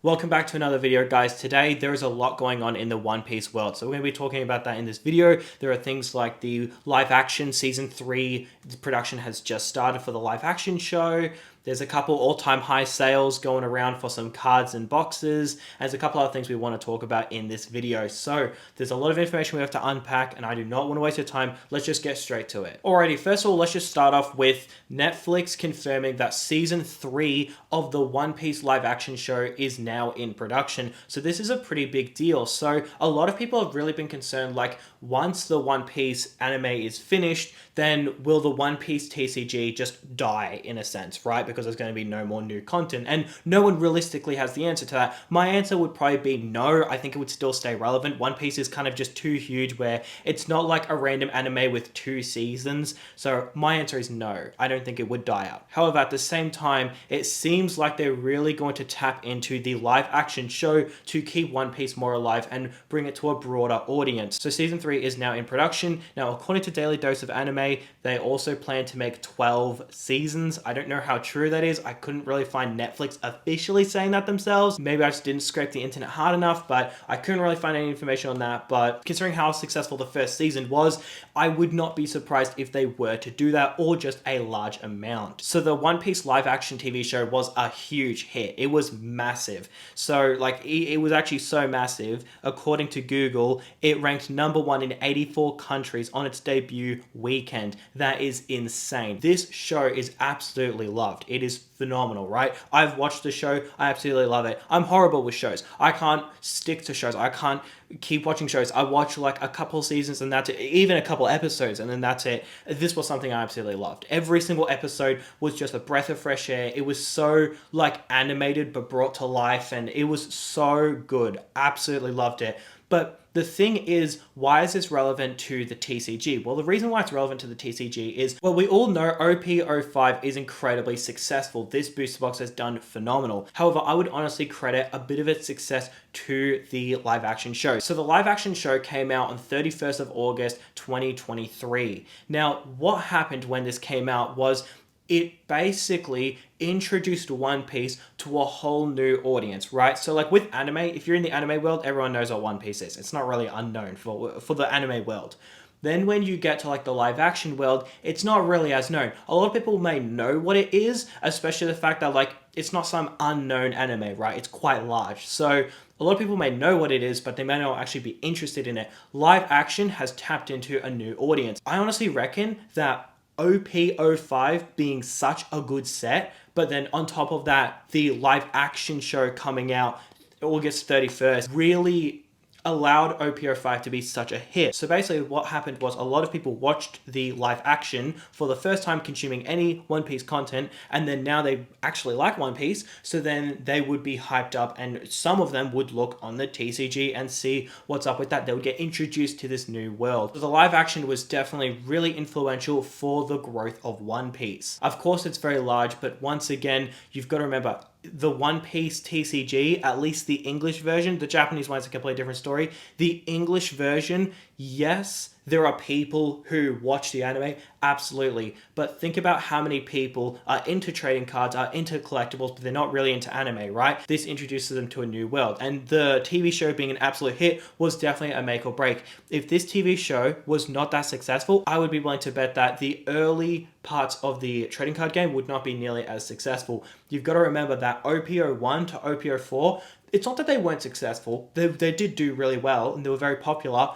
Welcome back to another video, guys. Today there is a lot going on in the One Piece world, so we're going to be talking about that in this video. There are things like the live action season 3 production has just started for the live action show. There's a couple all-time high sales going around for some cards and boxes. And there's a couple other things we want to talk about in this video. So there's a lot of information we have to unpack, and I do not want to waste your time. Let's just get straight to it. Alrighty, first of all, let's just start off with Netflix confirming that season 3 of the One Piece live action show is now in production. So this is a pretty big deal. So a lot of people have really been concerned, like, once the One Piece anime is finished, then will the One Piece TCG just die in a sense, right? Because there's going to be no more new content. And no one realistically has the answer to that. My answer would probably be no. I think it would still stay relevant. One Piece is kind of just too huge where it's not like a random anime with 2 seasons. So my answer is no. I don't think it would die out. However, at the same time, it seems like they're really going to tap into the live action show to keep One Piece more alive and bring it to a broader audience. So season 3 is now in production. Now, according to Daily Dose of Anime, they also plan to make 12 seasons. I don't know how true that is. I couldn't really find Netflix officially saying that themselves. Maybe I just didn't scrape the internet hard enough, but I couldn't really find any information on that. But considering how successful the first season was, I would not be surprised if they were to do that, or just a large amount. So the One Piece live action TV show was a huge hit. It was massive. So like it was actually so massive, according to Google, it ranked #1 in 84 countries on its debut weekend. That is insane. This show is absolutely loved. It is phenomenal, right? I've watched the show. I absolutely love it. I'm horrible with shows. I can't stick to shows. I can't keep watching shows. I watch like a couple seasons and that's it. Even a couple episodes and then that's it. This was something I absolutely loved. Every single episode was just a breath of fresh air. It was so like animated but brought to life, and it was so good. Absolutely loved it. But the thing is, why is this relevant to the TCG? Well, the reason why it's relevant to the TCG is, well, we all know Op01 is incredibly successful. This booster box has done phenomenal. However, I would honestly credit a bit of its success to the live action show. So the live action show came out on 31st of August, 2023. Now, what happened when this came out was it basically introduced One Piece to a whole new audience, right? So like with anime, if you're in the anime world, everyone knows what One Piece is. It's not really unknown for the anime world. Then when you get to like the live action world, it's not really as known. A lot of people may know what it is, especially the fact that like it's not some unknown anime, right? It's quite large. So a lot of people may know what it is, but they may not actually be interested in it. Live action has tapped into a new audience. I honestly reckon that Op01 being such a good set, but then on top of that, the live action show coming out August 31st really allowed Op01 to be such a hit. So basically what happened was a lot of people watched the live action for the first time consuming any One Piece content, and then now they actually like One Piece, so then they would be hyped up, and some of them would look on the TCG and see what's up with that. They would get introduced to this new world. So the live action was definitely really influential for the growth of One Piece. Of course, it's very large, but once again, you've got to remember, the One Piece TCG, at least the English version, the Japanese one is a completely different story. The English version, yes, there are people who watch the anime, absolutely. But think about how many people are into trading cards, are into collectibles, but they're not really into anime, right? This introduces them to a new world. And the TV show being an absolute hit was definitely a make or break. If this TV show was not that successful, I would be willing to bet that the early parts of the trading card game would not be nearly as successful. You've got to remember that Op01 to Op04, it's not that they weren't successful. They did do really well and they were very popular,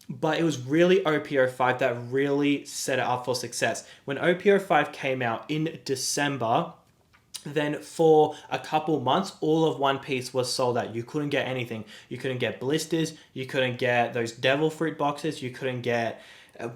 but it was really Op05 that really set it up for success. When Op05 came out in December, then for a couple months, all of One Piece was sold out. You couldn't get anything. You couldn't get blisters. You couldn't get those devil fruit boxes. You couldn't get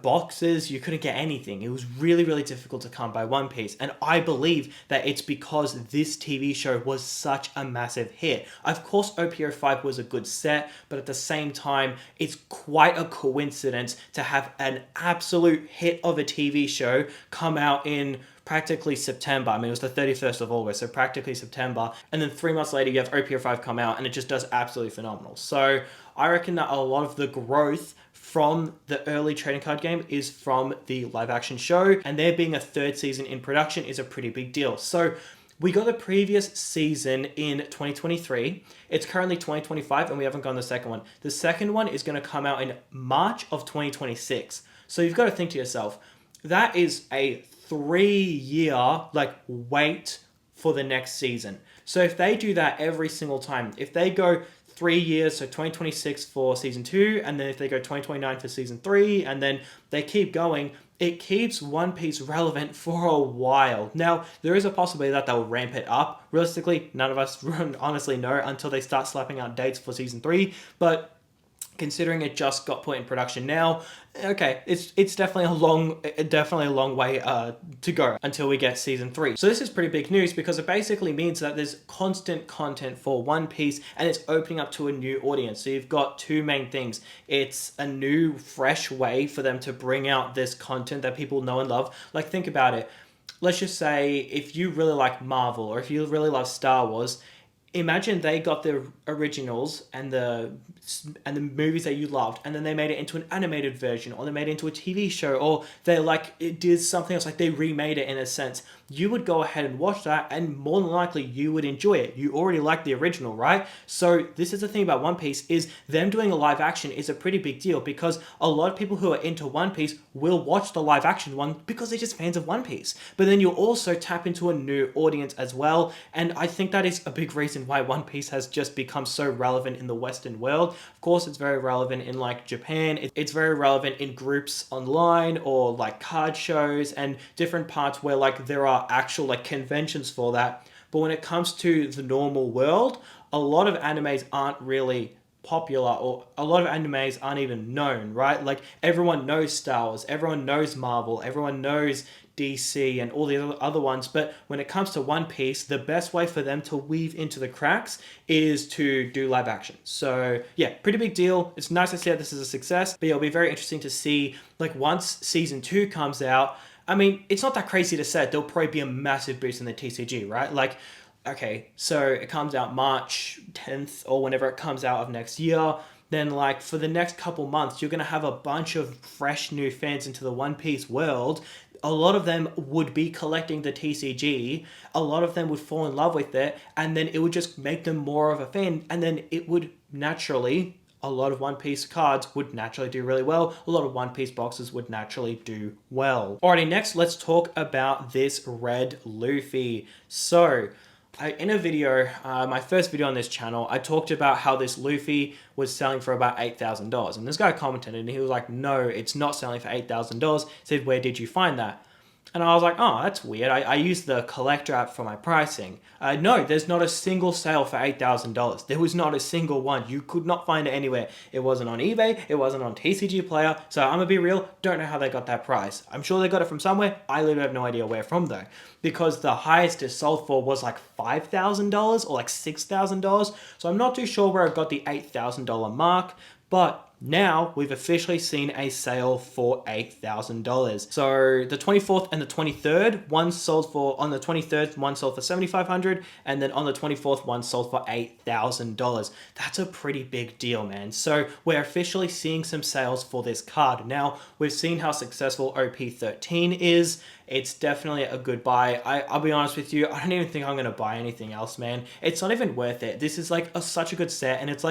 boxes. You couldn't get anything. It was really, really difficult to come by One Piece. And I believe that it's because this TV show was such a massive hit. Of course, Op05 was a good set, but at the same time, it's quite a coincidence to have an absolute hit of a TV show come out in practically September. I mean, it was the 31st of August, so practically September. And then 3 months later, you have Op05 come out, and it just does absolutely phenomenal. So I reckon that a lot of the growth from the early trading card game is from the live action show, and there being a 3rd season in production is a pretty big deal. So We got the previous season in 2023. It's currently 2025 and we haven't gotten the second one. The second one is going to come out in March of 2026. So you've got to think to yourself, that is a 3-year wait for the next season. So if they do that every single time, if they go 3 years, so 2026 for season 2, and then if they go 2029 for season 3, and then they keep going, it keeps One Piece relevant for a while. Now, there is a possibility that they'll ramp it up. Realistically, none of us honestly know until they start slapping out dates for season 3, but considering it just got put in production now, okay, it's definitely a long way to go until we get season 3. So this is pretty big news because it basically means that there's constant content for One Piece and it's opening up to a new audience. So you've got two main things. It's a new, fresh way for them to bring out this content that people know and love. Like, think about it. Let's just say if you really like Marvel or if you really love Star Wars, imagine they got the originals and the movies that you loved, and then they made it into an animated version, or they made it into a TV show, or it did something else, like they remade it in a sense. You would go ahead and watch that, and more than likely you would enjoy it. You already like the original, right? So this is the thing about One Piece, is them doing a live action is a pretty big deal, because a lot of people who are into One Piece will watch the live action one because they're just fans of One Piece. But then you'll also tap into a new audience as well, and I think that is a big reason why One Piece has just become so relevant in the Western world. Of course, it's very relevant in Japan. It's very relevant in groups online, or card shows and different parts where there are actual conventions for that. But when it comes to the normal world, a lot of animes aren't really popular, or a lot of animes aren't even known, right? Everyone knows Star Wars, everyone knows Marvel, everyone knows DC and all the other ones, but when it comes to One Piece, the best way for them to weave into the cracks is to do live action. So yeah, pretty big deal. It's nice to see that this is a success, but yeah, it'll be very interesting to see once season 2 comes out. I mean, it's not that crazy to say, there'll probably be a massive boost in the TCG, right? Okay, so it comes out March 10th or whenever it comes out of next year. Then for the next couple months, you're going to have a bunch of fresh new fans into the One Piece world. A lot of them would be collecting the TCG. A lot of them would fall in love with it, and then it would just make them more of a fan. And then it would naturally, a lot of One Piece cards would naturally do really well. A lot of One Piece boxes would naturally do well. Alrighty, next, let's talk about this red Luffy. So, in a video, my first video on this channel, I talked about how this Luffy was selling for about $8,000. And this guy commented and he was like, no, it's not selling for $8,000. He said, where did you find that? And I was like, oh, that's weird. I used the collector app for my pricing. No, there's not a single sale for $8,000. There was not a single one. You could not find it anywhere. It wasn't on eBay. It wasn't on TCG Player. So I'm going to be real, don't know how they got that price. I'm sure they got it from somewhere. I literally have no idea where from though. Because the highest it sold for was $5,000 or $6,000. So I'm not too sure where it got the $8,000 mark. But now we've officially seen a sale for $8,000. So the 24th and the 23rd, one sold for, on the 23rd, one sold for $7,500, and then on the 24th, one sold for $8,000. That's a pretty big deal, man. So we're officially seeing some sales for this card. Now, we've seen how successful OP13 is. It's definitely a good buy. I'll be honest with you, I don't even think I'm going to buy anything else, man. It's not even worth it. This is such a good set, and it's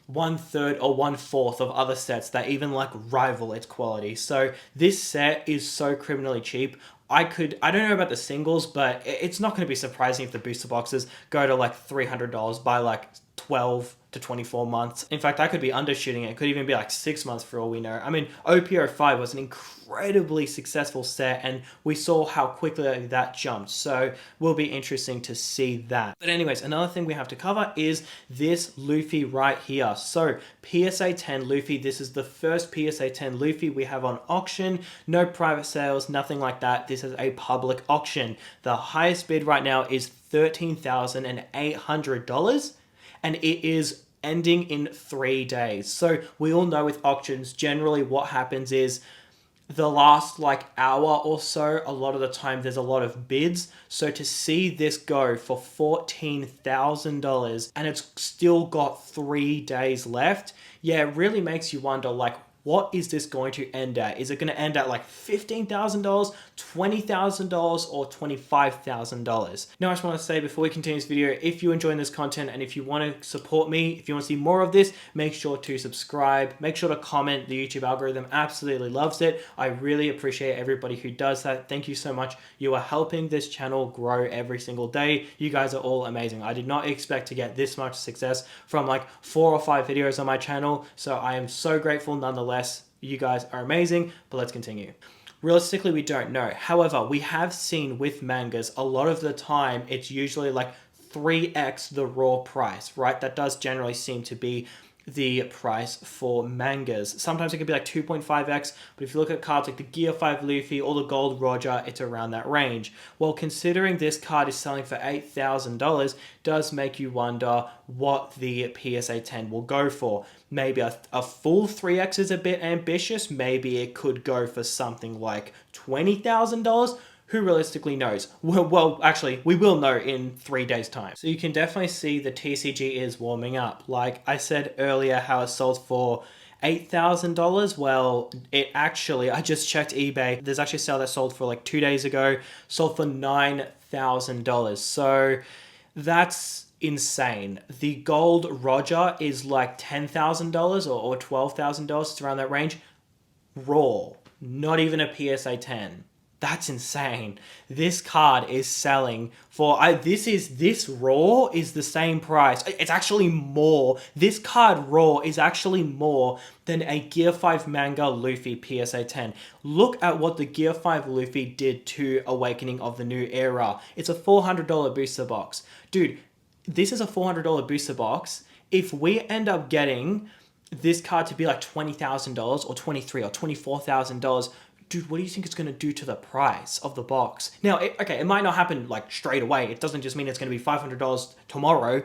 1/3 or 1/4 of other sets that even rival its quality. So this set is so criminally cheap. I don't know about the singles, but it's not going to be surprising if the booster boxes go to $300 by 12 to 24 months. In fact, I could be undershooting it. It could even be 6 months for all we know. I mean, OP05 was an incredibly successful set, and we saw how quickly that jumped. So will be interesting to see that. But anyways, another thing we have to cover is this Luffy right here. So PSA 10 Luffy, this is the first PSA 10 Luffy we have on auction. No private sales, nothing like that. This is a public auction. The highest bid right now is $13,800. And it is ending in 3 days. So we all know with auctions, generally what happens is the last hour or so, a lot of the time there's a lot of bids. So to see this go for $14,000 and it's still got 3 days left, yeah, it really makes you wonder what is this going to end at? Is it going to end at like $15,000, $20,000, or $25,000? Now, I just want to say before we continue this video, if you're enjoying this content and if you want to support me, if you want to see more of this, make sure to subscribe, make sure to comment. The YouTube algorithm absolutely loves it. I really appreciate everybody who does that. Thank you so much. You are helping this channel grow every single day. You guys are all amazing. I did not expect to get this much success from like 4 or 5 videos on my channel, so I am so grateful nonetheless. You guys are amazing, but let's continue. Realistically, we don't know. However, we have seen with mangas, a lot of the time, it's usually like 3x the raw price, right? That does generally seem to be the price for mangas. Sometimes it could be like 2.5x, but if you look at cards like the Gear 5 Luffy or the Gold Roger, it's around that range. Well, considering this card is selling for $8,000, does make you wonder what the PSA 10 will go for. Maybe a full 3x is a bit ambitious. Maybe it could go for something like $20,000. Who realistically knows? Well, actually, we will know in 3 days' time. So you can definitely see the TCG is warming up. Like I said earlier, how it sold for $8,000. Well, it actually, I just checked eBay. There's actually a sale that sold for like 2 days ago, sold for $9,000. So that's insane. The Gold Roger is like $10,000 or $12,000. It's around that range. Raw, not even a PSA 10. That's insane. This card is selling for, this raw is the same price. It's actually more. This card raw is actually more than a Gear 5 Manga Luffy PSA 10. Look at what the Gear 5 Luffy did to Awakening of the New Era. It's a $400 booster box. Dude, this is a $400 booster box. If we end up getting this card to be like $20,000 or $23,000 or $24,000, dude, what do you think it's going to do to the price of the box? Now, it might not happen like straight away. It doesn't just mean it's going to be $500 tomorrow,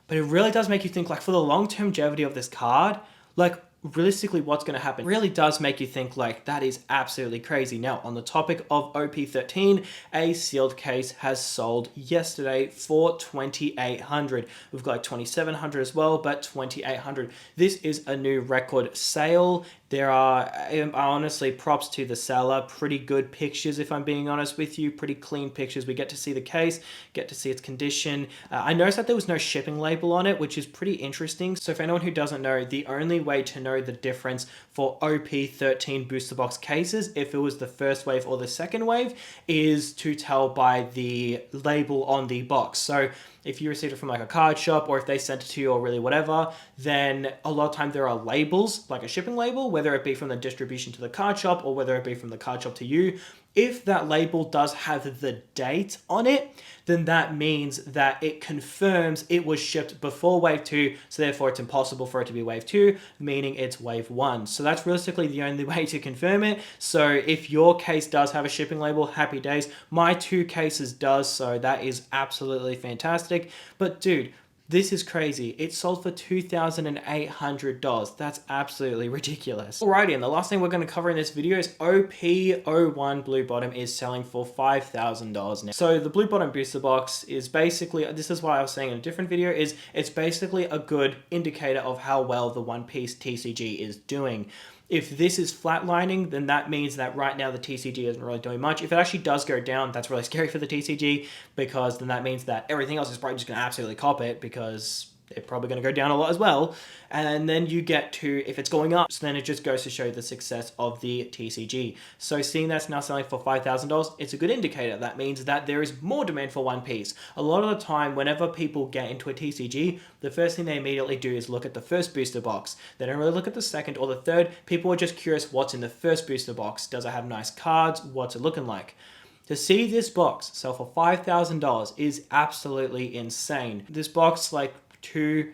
but it really does make you think like for the long-term longevity of this card, like realistically what's going to happen really does make you think like that is absolutely crazy. Now, on the topic of OP13, a sealed case has sold yesterday for $2,800. We've got like $2,700 as well, but $2,800. This is a new record sale. There are, honestly, props to the seller. Pretty good pictures, if I'm being honest with you. Pretty clean pictures. We get to see the case, get to see its condition. I noticed that there was no shipping label on it, which is pretty interesting. So for anyone who doesn't know, the only way to know the difference for OP13 booster box cases, if it was the first wave or the second wave, is to tell by the label on the box. So if you received it from like a card shop, or if they sent it to you or really whatever, then a lot of time there are labels, like a shipping label, whether it be from the distribution to the card shop or whether it be from the card shop to you. If that label does have the date on it, then that means that it confirms it was shipped before wave 2, so therefore it's impossible for it to be wave 2, meaning it's wave 1. So that's realistically the only way to confirm it. So if your case does have a shipping label, happy days. My 2 cases does, so that is absolutely fantastic. But dude, this is crazy. It sold for $2,800. That's absolutely ridiculous. Alrighty, and the last thing we're going to cover in this video is Op01 Blue Bottom is selling for $5,000 now. So the Blue Bottom booster box is basically, this is what I was saying in a different video, is it's basically a good indicator of how well the One Piece TCG is doing. If this is flatlining, then that means that right now the TCG isn't really doing much. If it actually does go down, that's really scary for the TCG, because then that means that everything else is probably just going to absolutely cop it, because they're probably going to go down a lot as well. And then you get to, if it's going up, so then it just goes to show the success of the TCG. So seeing that's now selling for $5,000, it's a good indicator. That means that there is more demand for One Piece. A lot of the time, whenever people get into a TCG, the first thing they immediately do is look at the first booster box. They don't really look at the second or the third. People are just curious what's in the first booster box. Does it have nice cards? What's it looking like? To see this box sell for $5,000 is absolutely insane. This box, like 2-3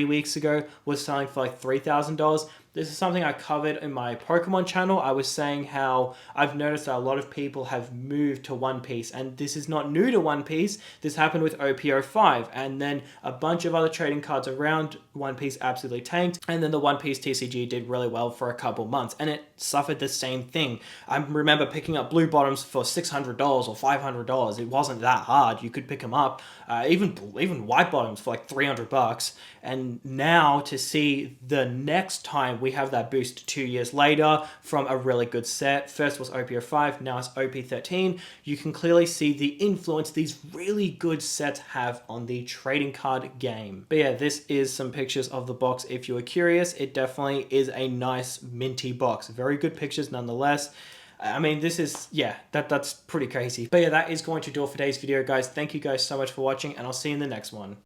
weeks ago, was selling for like $3,000. This is something I covered in my Pokemon channel. I was saying how I've noticed that a lot of people have moved to One Piece, and this is not new to One Piece. This happened with OP05, and then a bunch of other trading cards around One Piece absolutely tanked, and then the One Piece TCG did really well for a couple months, and it suffered the same thing. I remember picking up blue bottoms for $600 or $500. It wasn't that hard. You could pick them up. Even white bottoms for like $300. And now to see the next time we have that boost 2 years later from a really good set. First was OP05, now it's OP13. You can clearly see the influence these really good sets have on the trading card game. But yeah, this is some pictures of the box if you were curious. It definitely is a nice minty box. Very good pictures nonetheless. I mean, this is, yeah, that's pretty crazy. But yeah, that is going to do it for today's video, guys. Thank you guys so much for watching, and I'll see you in the next one.